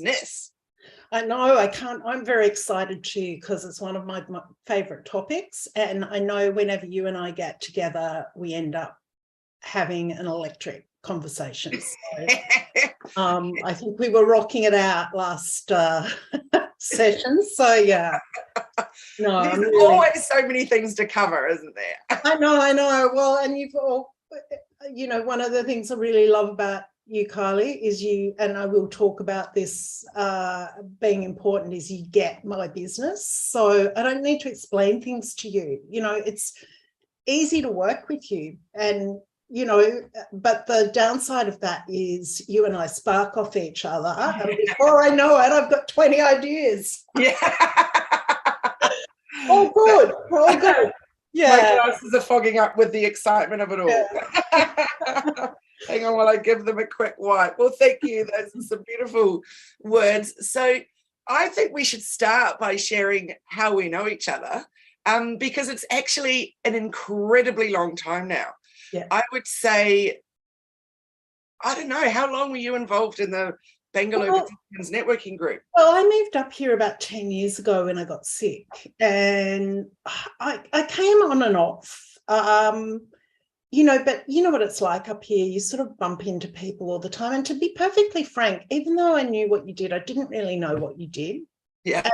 business. I know, I can't, I'm very excited too, because it's one of my favourite topics. And I know whenever you and I get together, we end up having an electric conversation. So, I think we were rocking it out last session. So, yeah. No, there's always so many things to cover, isn't there? I know. Well, and you've all, you know, one of the things I really love about you, Kylie, is you, and I will talk about this being important, is you get my business. So I don't need to explain things to you. You know, it's easy to work with you. And, you know, but the downside of that is you and I spark off each other. And before I know it, I've got 20 ideas. Yeah. All good. Yeah. My glasses are fogging up with the excitement of it all. Yeah. Hang on while I give them a quick wipe. Well, thank you. Those are some beautiful words. So I think we should start by sharing how we know each other, because it's actually an incredibly long time now. Yeah. I would say, I don't know, how long were you involved in the Bangalore Business Networking Group? Well, I moved up here about 10 years ago when I got sick, and I came on and off, you know, but you know what it's like up here. You sort of bump into people all the time. And to be perfectly frank, even though I knew what you did, I didn't really know what you did. Yeah. And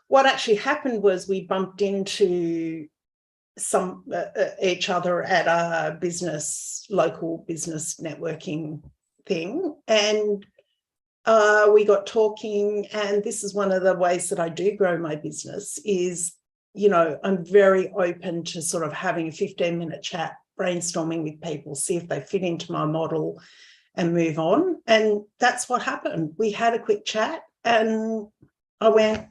what actually happened was we bumped into some each other at a local business networking thing, and we got talking. And this is one of the ways that I do grow my business is, you know, I'm very open to sort of having a 15-minute chat, brainstorming with people, see if they fit into my model and move on. And that's what happened. We had a quick chat and I went,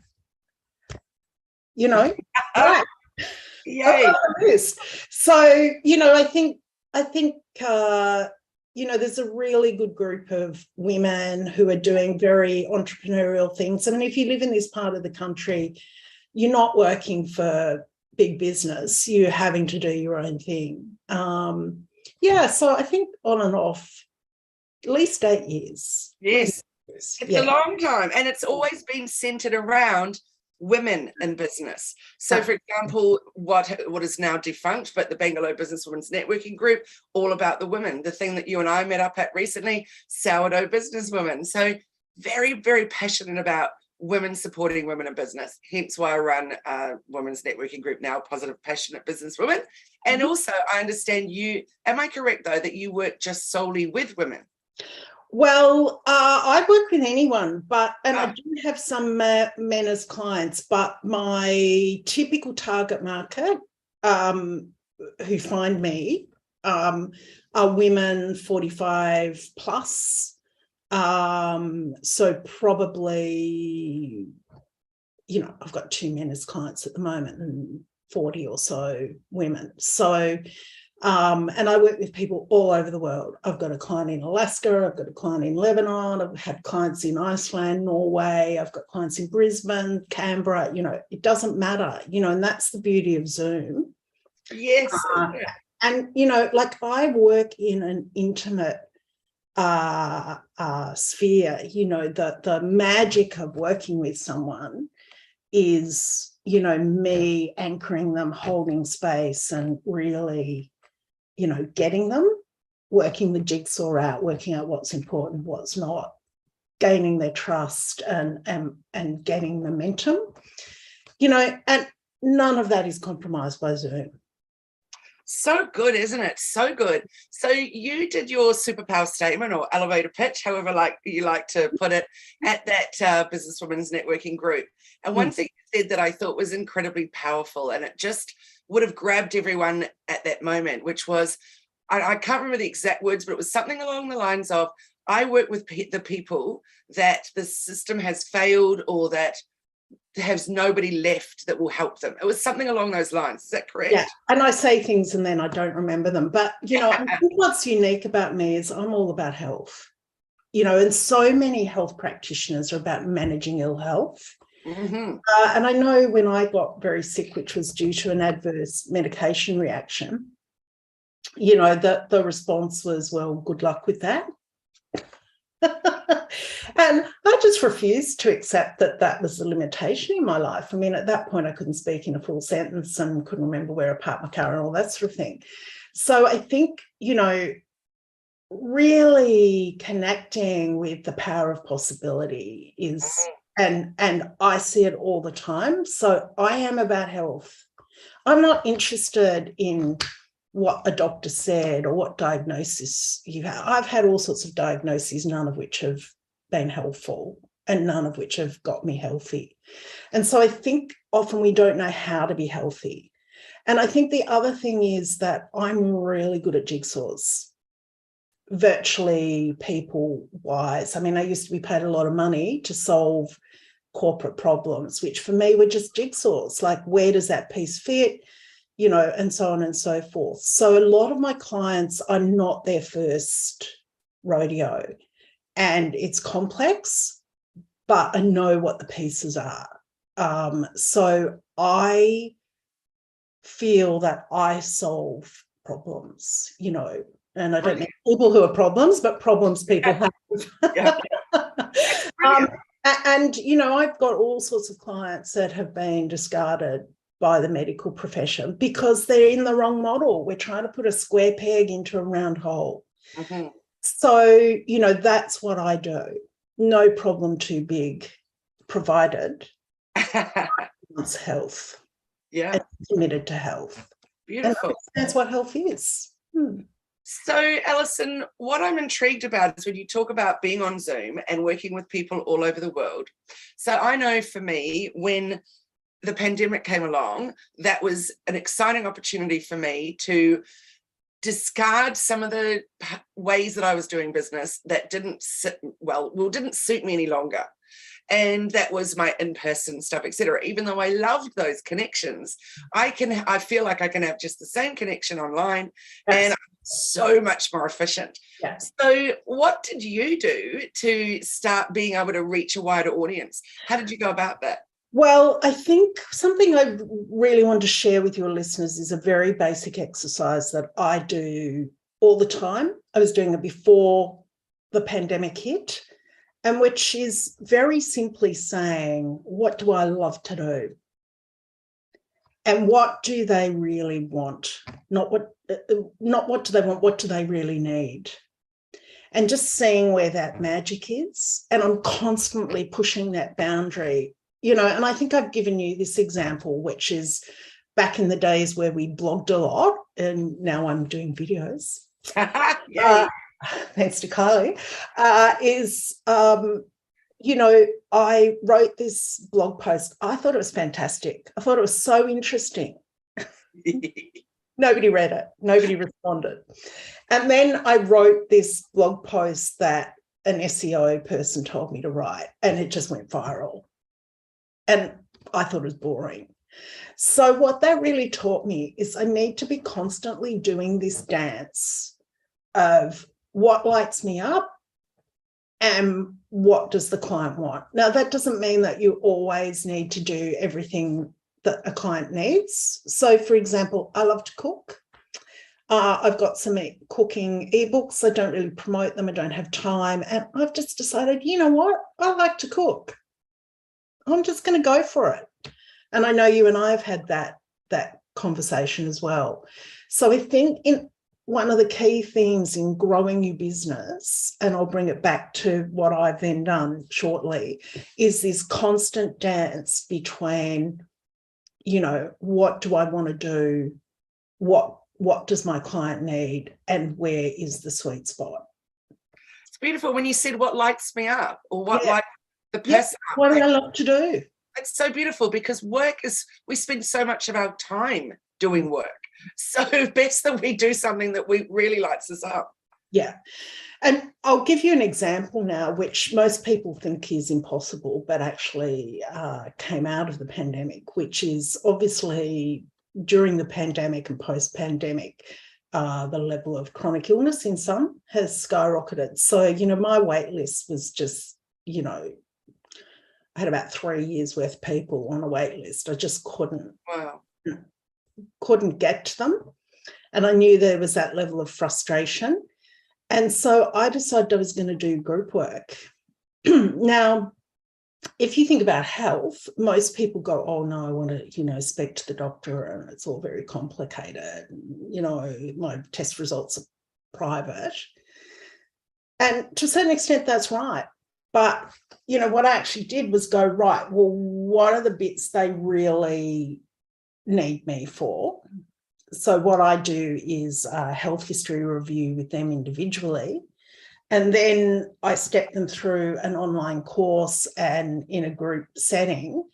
you know, right. Yay. So, you know, I think, you know, there's a really good group of women who are doing very entrepreneurial things. I mean, if you live in this part of the country, you're not working for big business, you're having to do your own thing. Yeah, so I think on and off, at least 8 years. Yes, it's a long time. And it's always been centered around women in business. So, for example, what is now defunct, but the Bangalore Business Women's Networking Group, all about the women. The thing that you and I met up at recently, sourdough businesswomen. So very, very passionate about women supporting women in business. Hence why I run a women's networking group now, Positive Passionate Businesswomen. And also, I understand you, am I correct though, that you work just solely with women? Well, I work with anyone, and I do have some men as clients, but my typical target market who find me are women 45 plus. So probably, you know, I've got 2 men as clients at the moment and 40 or so women. So and I work with people all over the world. I've got a client in Alaska, I've got a client in Lebanon, I've had clients in Iceland, Norway, I've got clients in Brisbane, Canberra, you know, it doesn't matter, you know, and that's the beauty of Zoom. Yes. And, you know, like I work in an intimate sphere, you know, the magic of working with someone is, you know, me anchoring them, holding space and really, you know, getting them, working the jigsaw out, working out what's important, what's not, gaining their trust and getting momentum, you know, and none of that is compromised by Zoom. So good, isn't it? So good. So you did your superpower statement or elevator pitch, however you like to put it, at that Business Women's Networking Group. And one thing you said that I thought was incredibly powerful, and it just would have grabbed everyone at that moment, which was, I can't remember the exact words, but it was something along the lines of, I work with the people that the system has failed or that has nobody left that will help them. It was something along those lines. Is that correct? Yeah, and I say things and then I don't remember them. But, you know, I think what's unique about me is I'm all about health, you know, and so many health practitioners are about managing ill health. Mm-hmm. And I know when I got very sick, which was due to an adverse medication reaction, you know, the response was, well, good luck with that. And I just refused to accept that that was a limitation in my life. I mean, at that point, I couldn't speak in a full sentence and couldn't remember where I parked my car and all that sort of thing. So I think, really connecting with the power of possibility is, and I see it all the time. So I am about health. I'm not interested in what a doctor said or what diagnosis you have. I've had all sorts of diagnoses, none of which have been helpful and none of which have got me healthy. And so I think often we don't know how to be healthy. And I think the other thing is that I'm really good at jigsaws, virtually people-wise. I mean, I used to be paid a lot of money to solve corporate problems, which for me were just jigsaws, like where does that piece fit, and so on and so forth. So a lot of my clients are not their first rodeo, and it's complex, but I know what the pieces are. So I feel that I solve problems, and I don't mean people who are problems, but problems people have. Yeah. And, I've got all sorts of clients that have been discarded by the medical profession because they're in the wrong model. We're trying to put a square peg into a round hole. Mm-hmm. So, that's what I do. No problem too big, provided it's health. Yeah. And committed to health. Beautiful. And that's what health is. So, Alison, what I'm intrigued about is when you talk about being on Zoom and working with people all over the world. So I know for me, when the pandemic came along, that was an exciting opportunity for me to discard some of the ways that I was doing business that didn't suit me any longer. And that was my in-person stuff, etc. Even though I loved those connections, I feel like I can have just the same connection online, and I'm so much more efficient. Yes. So what did you do to start being able to reach a wider audience? How did you go about that? Well, I think something I really want to share with your listeners is a very basic exercise that I do all the time. I was doing it before the pandemic hit, and which is very simply saying, what do I love to do? And what do they really want? Not what do they want, what do they really need? And just seeing where that magic is. And I'm constantly pushing that boundary, and I think I've given you this example, which is back in the days where we blogged a lot, and now I'm doing videos. Thanks to Kylie, I wrote this blog post. I thought it was fantastic. I thought it was so interesting. Nobody read it. Nobody responded. And then I wrote this blog post that an SEO person told me to write, and it just went viral. And I thought it was boring. So what that really taught me is I need to be constantly doing this dance of what lights me up and what does the client want. Now, that doesn't mean that you always need to do everything that a client needs. So, for example, I love to cook. I've got some cooking ebooks. I don't really promote them. I don't have time. And I've just decided, you know what? I like to cook. I'm just going to go for it. And I know you and I have had that conversation as well. So I think one of the key themes in growing your business, and I'll bring it back to what I've then done shortly, is this constant dance between, what do I want to do? What does my client need? And where is the sweet spot? It's beautiful when you said what lights me up, or what lights the person up. What do I love to do? It's so beautiful because we spend so much of our time doing work. So best that we do something that we really lights us up. Yeah. And I'll give you an example now, which most people think is impossible, but actually came out of the pandemic, which is obviously during the pandemic and post-pandemic, the level of chronic illness in some has skyrocketed. So, my wait list was just, I had about 3 years worth of people on a wait list. I just couldn't get to them. And I knew there was that level of frustration. And so I decided I was going to do group work. Now, if you think about health, most people go, oh, no, I want to, speak to the doctor, and it's all very complicated. My test results are private. And to a certain extent, that's right. But, what I actually did was go, right, well, what are the bits they really need me for? So what I do is a health history review with them individually. And then I step them through an online course and in a group setting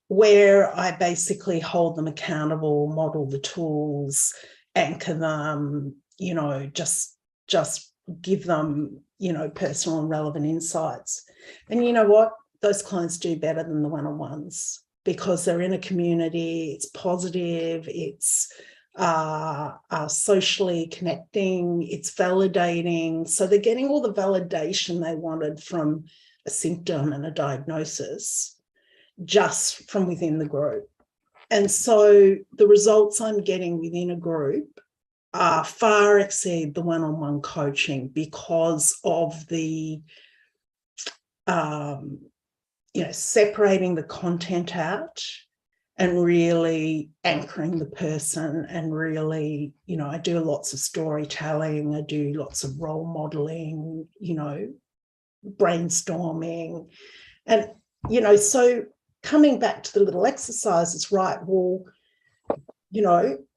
where I basically hold them accountable, model the tools, anchor them, just give them, personal and relevant insights. And you know what? Those clients do better than the one-on-ones because they're in a community, it's positive, it's socially connecting, it's validating. So they're getting all the validation they wanted from a symptom and a diagnosis just from within the group. And so the results I'm getting within a group far exceed the one-on-one coaching because of the separating the content out and really anchoring the person, and really, I do lots of storytelling, I do lots of role modeling, brainstorming. And, so coming back to the little exercises, right, well,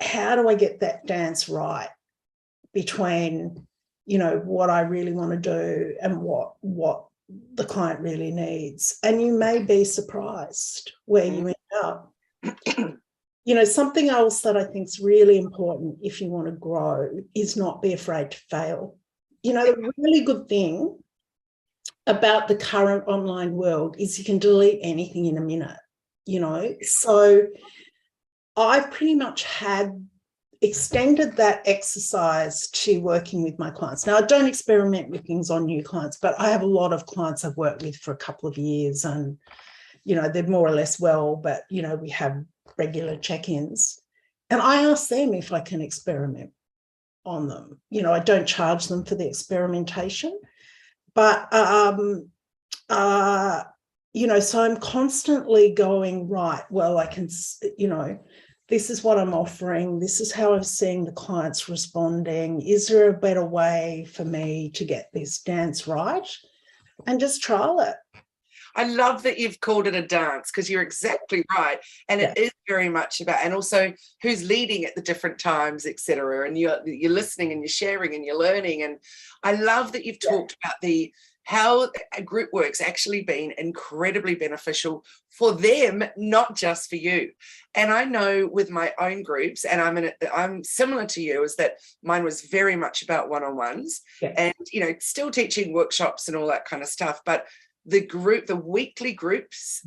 how do I get that dance right between, what I really want to do and what the client really needs? And you may be surprised where you end up. Something else that I think is really important if you want to grow is not be afraid to fail. The really good thing about the current online world is you can delete anything in a minute, So I've pretty much extended that exercise to working with my clients. Now, I don't experiment with things on new clients, but I have a lot of clients I've worked with for a couple of years, and they're more or less well, but, we have regular check-ins. And I ask them if I can experiment on them. I don't charge them for the experimentation. But, so I'm constantly going, right, well, I can, this is what I'm offering. This is how I'm seeing the clients responding. Is there a better way for me to get this dance right? And just trial it. I love that you've called it a dance, because you're exactly right. And it is very much about, and also who's leading at the different times, etc. And you're listening and you're sharing and you're learning. And I love that you've talked about how group work's actually been incredibly beneficial for them, not just for you. And I know with my own groups, and I'm similar to you, is that mine was very much about one-on-ones and, still teaching workshops and all that kind of stuff. But the weekly groups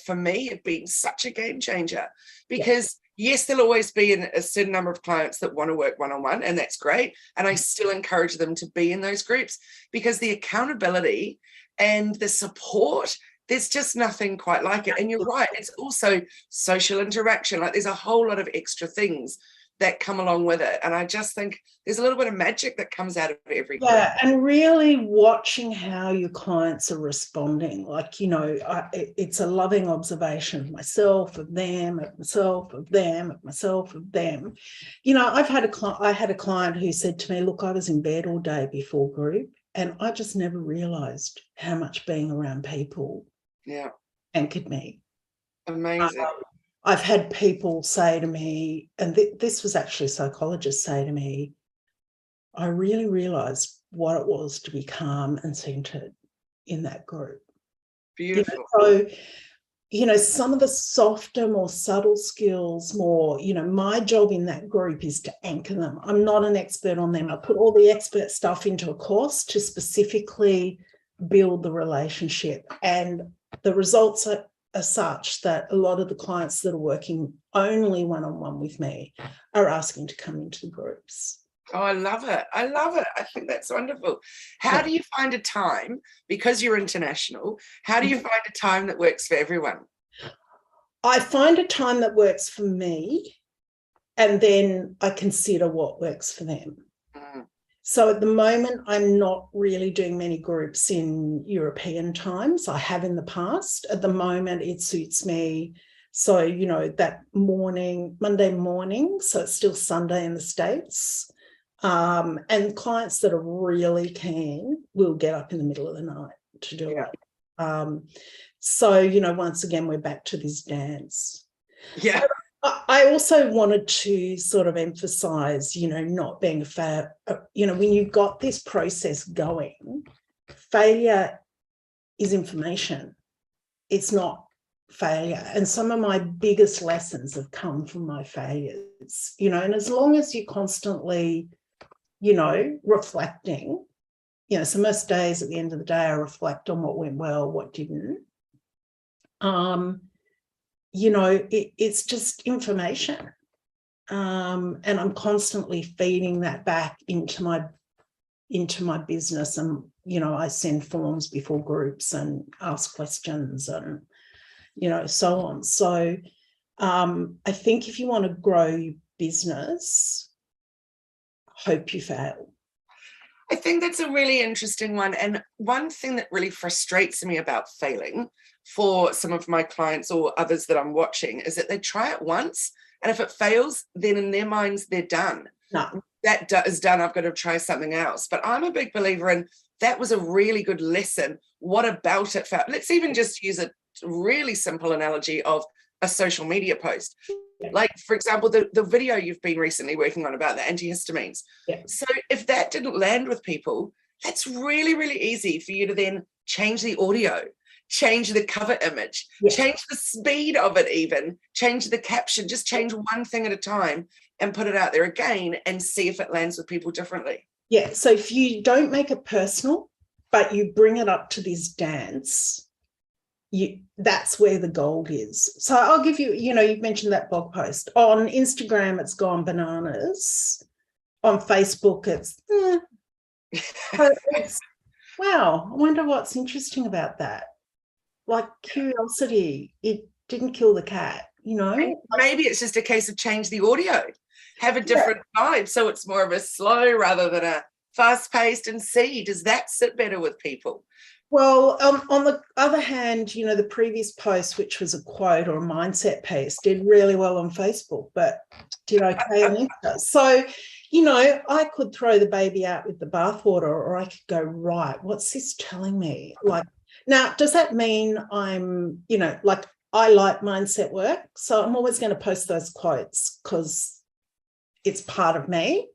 for me have been such a game changer, because yes, there'll always be a certain number of clients that want to work one-on-one, and that's great. And I still encourage them to be in those groups, because the accountability and the support, there's just nothing quite like it. And you're right, it's also social interaction. Like, there's a whole lot of extra things that come along with it. And I just think there's a little bit of magic that comes out of every group. Yeah, and really watching how your clients are responding. Like, it's a loving observation of myself, of them, of myself, of them, of myself, of them. I had a client who said to me, look, I was in bed all day before group, and I just never realised how much being around people anchored me. Amazing. I've had people say to me, and this was actually a psychologist say to me, I really realised what it was to be calm and centred in that group. Beautiful. So, some of the softer, more subtle skills, my job in that group is to anchor them. I'm not an expert on them. I put all the expert stuff into a course to specifically build the relationship. And the results are such that a lot of the clients that are working only one-on-one with me are asking to come into the groups. Oh, I love it. I think that's wonderful. How do you find a time, because you're international, how do you find a time that works for everyone? I find a time that works for me, and then I consider what works for them. So at the moment, I'm not really doing many groups in European times. I have in the past. At the moment, it suits me. So, you know, that morning, Monday morning, so it's still Sunday in the States. And clients that are really keen will get up in the middle of the night to do it. So, you know, once again, we're back to this dance. Yeah. I also wanted to sort of emphasize, you know, not being you know, when you've got this process going, failure is information. It's not failure. And some of my biggest lessons have come from my failures, you know, and as long as you're constantly, you know, reflecting, you know, so most days at the end of the day, I reflect on what went well, what didn't. You know, it's just information. And I'm constantly feeding that back into my business. And, you know, I send forms before groups and ask questions and, you know, so on. So I think if you want to grow your business, hope you fail. I think that's a really interesting one. And one thing that really frustrates me about failing for some of my clients or others that I'm watching is that they try it once, and if it fails, then in their minds, they're done. No. That is done. I've got to try something else. But I'm a big believer in that was a really good lesson. What about it failed? Let's even just use a really simple analogy of a social media post. Like, for example, the video you've been recently working on about the antihistamines. Yeah. So if that didn't land with people, that's really, really easy for you to then change the audio, change the cover image, change the speed of it even, change the caption, just change one thing at a time and put it out there again and see if it lands with people differently. Yeah, so if you don't make it personal, but you bring it up to this dance, that's where the gold is. So I'll give you, you know, you've mentioned that blog post. On Instagram, it's gone bananas. On Facebook, it's wow, I wonder what's interesting about that. Like curiosity, it didn't kill the cat, you know? Maybe it's just a case of change the audio, have a different vibe, so it's more of a slow rather than a fast-paced, and see, does that sit better with people? Well, on the other hand, you know, the previous post, which was a quote or a mindset piece, did really well on Facebook, but did okay on Insta. So, you know, I could throw the baby out with the bathwater, or I could go, right, what's this telling me? Like, now, does that mean I'm, you know, like I like mindset work, so I'm always going to post those quotes because it's part of me.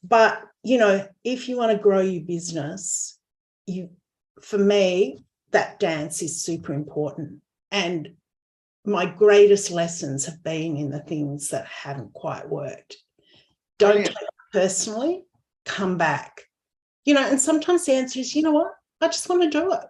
But, you know, if you want to grow your business, for me, that dance is super important. And my greatest lessons have been in the things that haven't quite worked. Don't take it personally, come back. You know, and sometimes the answer is, you know what, I just want to do it.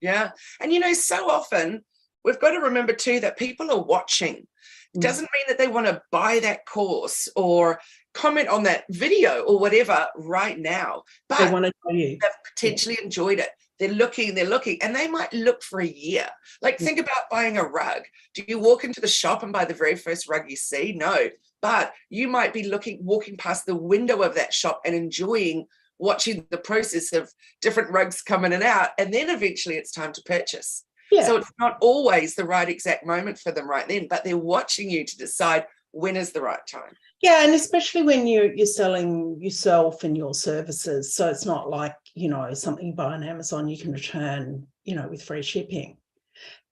Yeah. And, you know, so often we've got to remember too that people are watching. It doesn't mean that they want to buy that course or comment on that video or whatever right now, but they want to know you. They've potentially enjoyed it. They're looking, and they might look for a year. Like, think about buying a rug. Do you walk into the shop and buy the very first rug you see? No, but you might be walking past the window of that shop and enjoying watching the process of different rugs come in and out, and then eventually it's time to purchase. Yeah. So it's not always the right exact moment for them right then, but they're watching you to decide when is the right time. Yeah, and especially when you're selling yourself and your services. So it's not like, you know, something you buy on Amazon you can return, you know, with free shipping.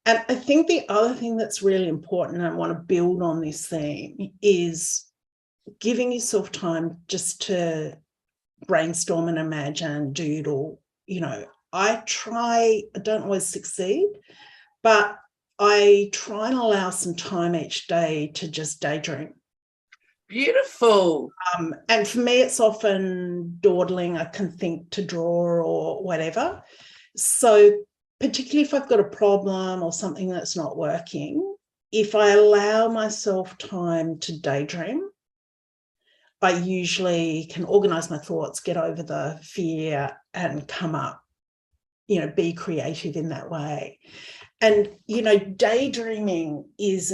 And I think the other thing that's really important, and I want to build on this theme, is giving yourself time just to brainstorm and imagine, doodle. You know, I don't always succeed, but I try and allow some time each day to just daydream. Beautiful. And for me, it's often dawdling. I can think to draw or whatever. So particularly if I've got a problem or something that's not working, if I allow myself time to daydream, I usually can organise my thoughts, get over the fear and come up, you know, be creative in that way. And, you know, daydreaming is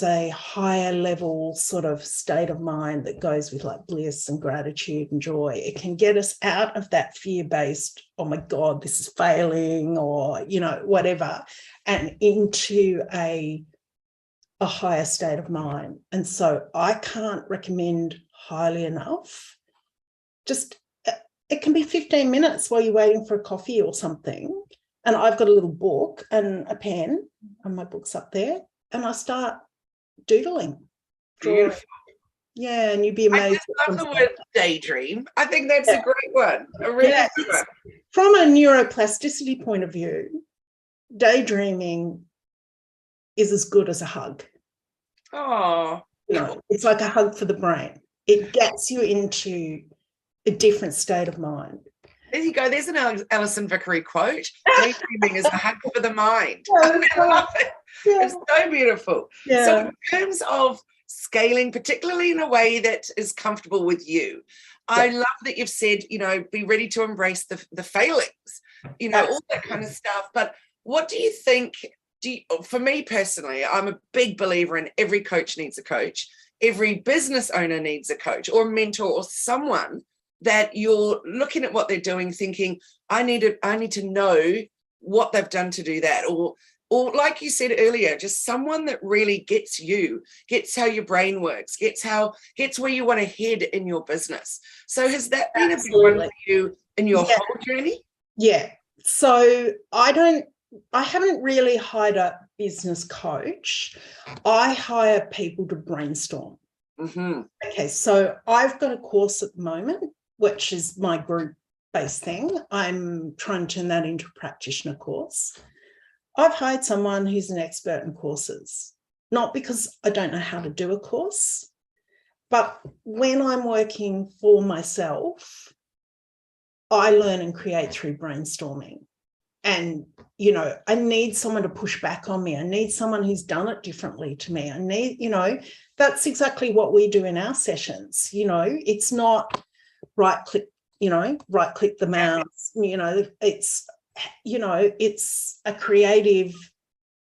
a higher level sort of state of mind that goes with like bliss and gratitude and joy. It can get us out of that fear-based, oh my God, this is failing, or, you know, whatever, and into a higher state of mind. And so I can't recommend highly enough. Just, it can be 15 minutes while you're waiting for a coffee or something. And I've got a little book and a pen, and my book's up there, and I start doodling. Drawing. Yeah, and you'd be amazed. I just love the word daydream. I think that's a great one. A really good one. From a neuroplasticity point of view, daydreaming is as good as a hug. Oh, you know, it's like a hug for the brain. It gets you into a different state of mind. There you go. There's an Alison Vickery quote. Daydreaming is a hug for the mind. I love it. Yeah. It's so beautiful. Yeah. So in terms of scaling, particularly in a way that is comfortable with you, I love that you've said, you know, be ready to embrace the failings, you know, all that kind of stuff. But what do you think, for me personally, I'm a big believer in every coach needs a coach. Every business owner needs a coach or a mentor or someone that you're looking at what they're doing, thinking, I need to know what they've done to do that. Or like you said earlier, just someone that really gets you, gets how your brain works, gets where you want to head in your business. So has that been a big one for you in your whole journey? Yeah. So I haven't really hired a business coach. I hire people to brainstorm. Mm-hmm. Okay, so I've got a course at the moment, which is my group-based thing. I'm trying to turn that into a practitioner course. I've hired someone who's an expert in courses, not because I don't know how to do a course, but when I'm working for myself, I learn and create through brainstorming. And, you know, I need someone to push back on me. I need someone who's done it differently to me. I need, you know, that's exactly what we do in our sessions. You know, it's not right click the mouse, you know, it's a creative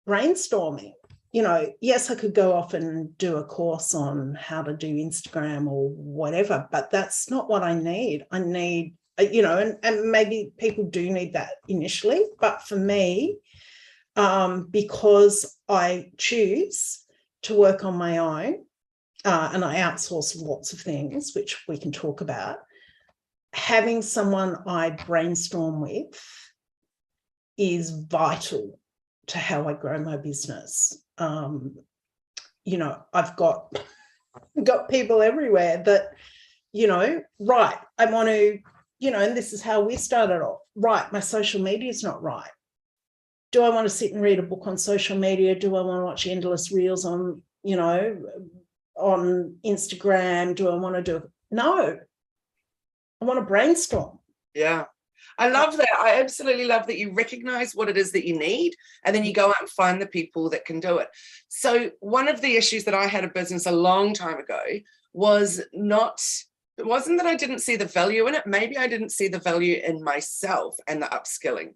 brainstorming. You know, yes, I could go off and do a course on how to do Instagram or whatever, but that's not what I need. I need, you know, and maybe people do need that initially, but for me, because I choose to work on my own, and I outsource lots of things, which we can talk about, having someone I brainstorm with is vital to how I grow my business. You know, I've got people everywhere that, you know, right, I want to, you know, and this is how we started off. Right, my social media is not right. Do I want to sit and read a book on social media? Do I want to watch endless reels on, you know, on Instagram? Do I want to do? No, I want to brainstorm. Yeah. I love that. I absolutely love that you recognize what it is that you need, and then you go out and find the people that can do it. So one of the issues that I had a business a long time ago was it wasn't that I didn't see the value in it. Maybe I didn't see the value in myself and the upskilling.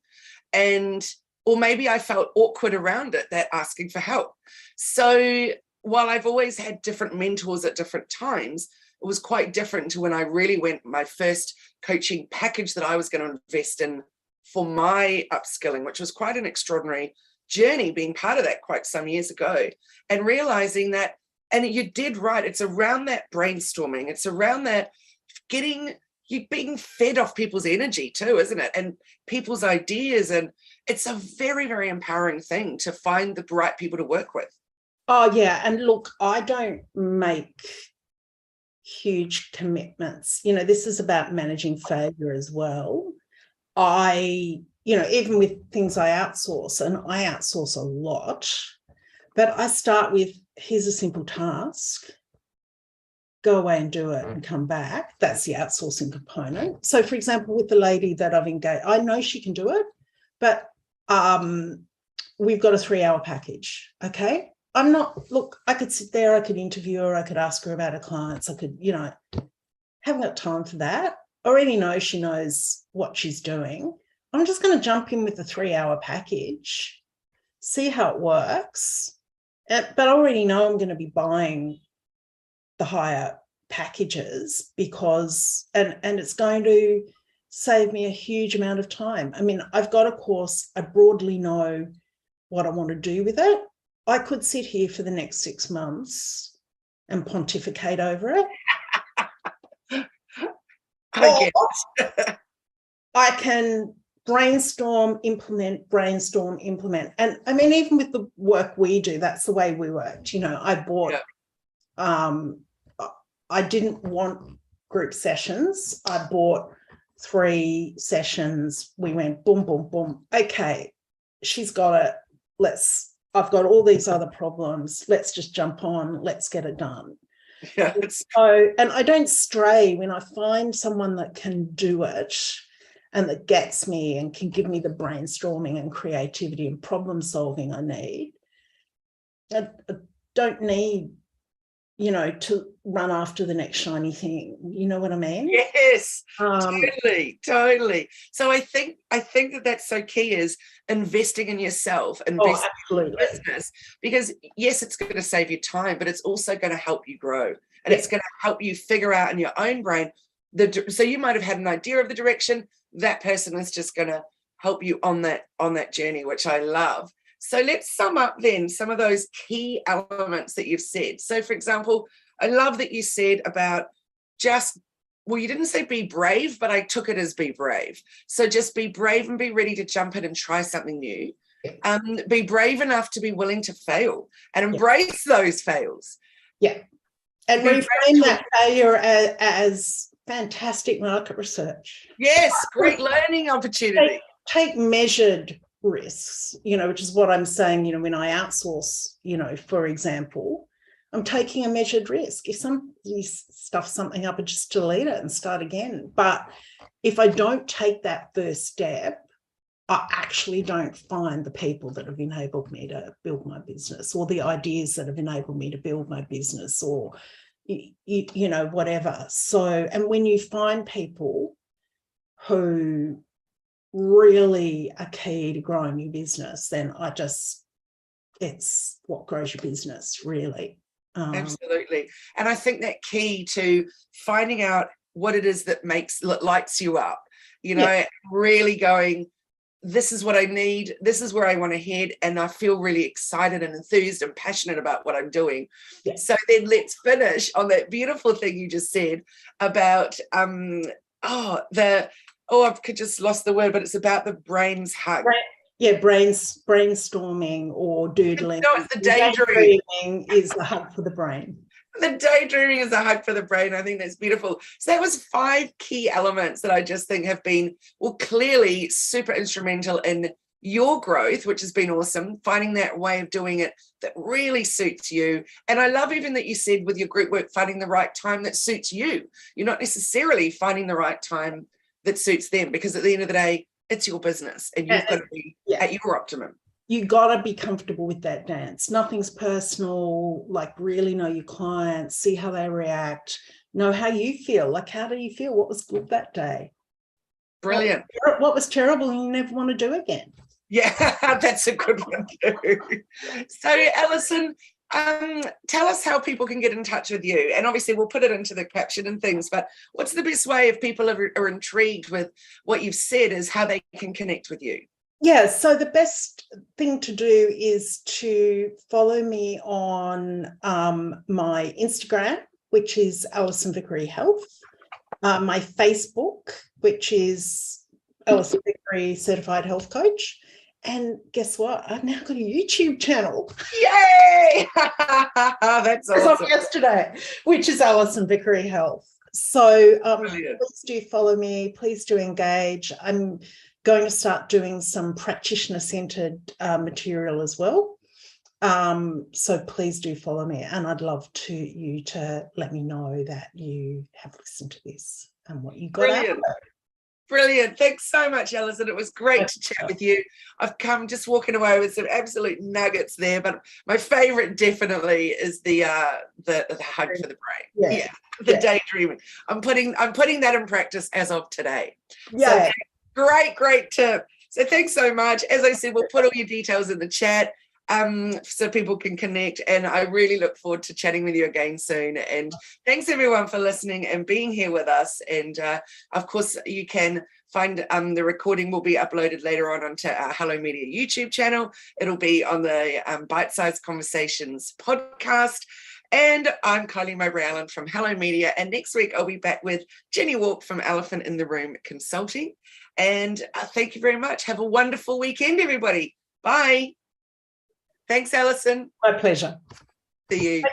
Or maybe I felt awkward around it, that asking for help. So while I've always had different mentors at different times, it was quite different to when I really went my first coaching package that I was going to invest in for my upskilling, which was quite an extraordinary journey, being part of that quite some years ago, and realizing that, and you did right, it's around that brainstorming, it's around that you being fed off people's energy too, isn't it? And people's ideas. And it's a very, very empowering thing to find the right people to work with. Oh, yeah. And look, I don't make huge commitments. You know, this is about managing failure as well. You know, even with things I outsource, and I outsource a lot, but I start with, here's a simple task, go away and do it and come back. That's the outsourcing component. So for example, with the lady that I've engaged, I know she can do it, but we've got a 3-hour package. Okay. I could sit there, I could interview her, I could ask her about her clients, I could, you know, haven't got time for that. I already know she knows what she's doing. I'm just going to jump in with the 3-hour package, see how it works. But I already know I'm going to be buying the higher packages because, and it's going to save me a huge amount of time. I mean, I've got a course, I broadly know what I want to do with it. I could sit here for the next 6 months and pontificate over it. I can brainstorm, implement. And I mean, even with the work we do, that's the way we worked. You know, I bought, I didn't want group sessions. I bought 3 sessions. We went boom, boom, boom. Okay, she's got it. I've got all these other problems. Let's just jump on. Let's get it done. Yes. So, and I don't stray when I find someone that can do it and that gets me and can give me the brainstorming and creativity and problem solving I need. I don't need, you know, to run after the next shiny thing. You know what I mean? Yes, totally. So I think that that's so key, is investing in yourself, investing in business, because yes, it's going to save you time, but it's also going to help you grow, and it's going to help you figure out in your own brain. So you might have had an idea of the direction. That person is just going to help you on that journey, which I love. So let's sum up then some of those key elements that you've said. So for example, I love that you said about you didn't say be brave, but I took it as be brave. So just be brave and be ready to jump in and try something new. Be brave enough to be willing to fail and embrace those fails. Yeah. And reframe that failure as fantastic market research. Yes, great learning opportunity. Take measured risks, you know, which is what I'm saying, you know, when I outsource, you know, for example, I'm taking a measured risk. If somebody stuffs something up, I just delete it and start again. But if I don't take that first step, I actually don't find the people that have enabled me to build my business, or the ideas that have enabled me to build my business, or, you know, whatever. So, and when you find people who really are key to growing your business, then it's what grows your business, really. Absolutely. And I think that key to finding out what it is that lights you up, you know, really going, this is what I need, this is where I want to head, and I feel really excited and enthused and passionate about what I'm doing. So then let's finish on that beautiful thing you just said about I've just lost the word, but it's about the brain's hug. Brainstorming or doodling. No, it's the daydreaming. Is the hug for the brain. The daydreaming is a hug for the brain. I think that's beautiful. So that was 5 key elements that I just think have been, well, clearly super instrumental in your growth, which has been awesome, finding that way of doing it that really suits you. And I love even that you said with your group work, finding the right time that suits you. You're not necessarily finding the right time that suits them, because at the end of the day, it's your business and you've got to be at your optimum. You got to be comfortable with that dance. Nothing's personal. Like, really know your clients, see how they react, know how you feel. Like, how do you feel? What was good that day? Brilliant. What was terrible and you never want to do again? Yeah, that's a good one too. So, Alison, tell us how people can get in touch with you. And obviously we'll put it into the caption and things, but what's the best way if people are intrigued with what you've said, is how they can connect with you? Yeah, so the best thing to do is to follow me on my Instagram, which is Alison Vickery Health, my Facebook, which is Alison Vickery Certified Health Coach. And guess what? I've now got a YouTube channel. Yay! That's awesome. Yesterday, which is Alison Vickery Health. So please do follow me. Please do engage. I'm going to start doing some practitioner-centered material as well. So please do follow me. And I'd love you to let me know that you have listened to this and what you got out of it. Brilliant. Thanks so much, Alison. It was great to chat with you. I've come just walking away with some absolute nuggets there, but my favourite definitely is the hug for the brain. The daydreaming. I'm putting that in practice as of today. Yeah. So, great tip. So thanks so much. As I said, we'll put all your details in the chat so people can connect. And I really look forward to chatting with you again soon. And thanks everyone for listening and being here with us. And of course, you can find the recording will be uploaded later on onto our Hello Media YouTube channel. It'll be on the Bite Size Conversations podcast. And I'm Kylie Mowbray-Allen from Hello Media. And next week, I'll be back with Jenny Walk from Elephant in the Room Consulting. And thank you very much. Have a wonderful weekend, everybody. Bye. Thanks, Alison. My pleasure. See you.